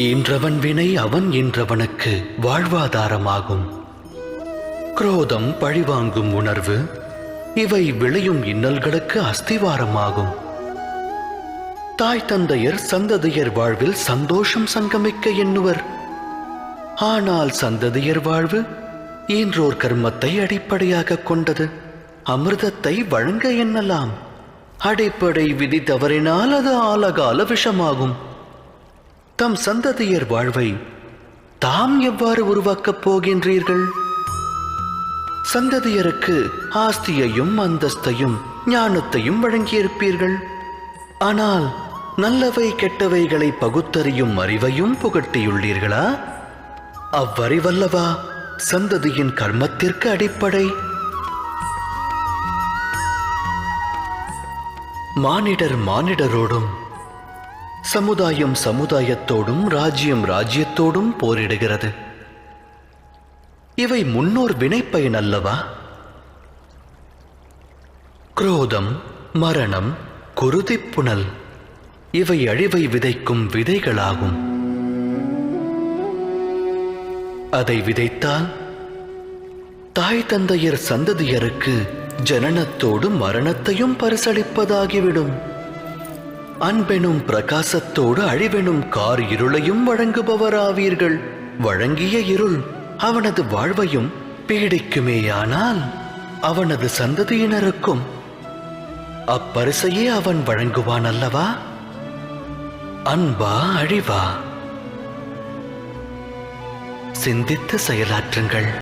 ஈன்றவன் வினை அவன் ஈன்றவனுக்கு வாழ்வாதாரமாகும். குரோதம், பழிவாங்கும் உணர்வு இவை விளையும் இன்னல்களுக்கு அஸ்திவாரமாகும். தாய் தந்தையர் சந்ததியர் வாழ்வில் சந்தோஷம் சங்கமிக்க எண்ணுவர். ஆனால் சந்ததியர் வாழ்வு ஈன்றோர் கர்மத்தை அடிப்படையாக கொண்டது. அமிர்தத்தை வழங்க எண்ணலாம். அடிப்படை விதி தவறினால் அது ஆலகால விஷமாகும். தம் சந்ததியர் வாழ்வை தாம் எவ்வாறு உருவாக்கப் போகின்றீர்கள்? சந்ததியருக்கு ஆஸ்தியையும் அந்தஸ்தையும் ஞானத்தையும் வழங்கியிருப்பீர்கள். ஆனால் நல்லவை கெட்டவைகளை பகுத்தறியும் அறிவையும் புகட்டியுள்ளீர்களா? அவ்வறிவல்லவா சந்ததியின் கர்மத்திற்கு அடிப்படை. மானிடர் மானிடரோடும், சமுதாயம் சமுதாயத்தோடும், ராஜ்யம் ராஜ்யத்தோடும் போரிடுகிறது. இவை முன்னோர் வினைப்பயன் அல்லவா? குரோதம், மரணம், குருதிப்புணல் இவை அழிவை விதைக்கும் விதைகளாகும். அதை விதைத்தால் தாய் தந்தையர் சந்ததியருக்கு ஜனனத்தோடு மரணத்தையும் பரிசளிப்பதாகிவிடும். அன்பெனும் பிரகாசத்தோடு அழிவெனும் கார் இருளையும் வழங்குபவராவீர்கள். வழங்கிய இருள் அவனது வாழ்வையும் பீடிக்குமேயானால் அவனது சந்ததியினருக்கும் அப்பரிசையே அவன் வழங்குவான் அல்லவா? அன்பா அழிவா? சிந்தித்து செயலாற்றுங்கள்.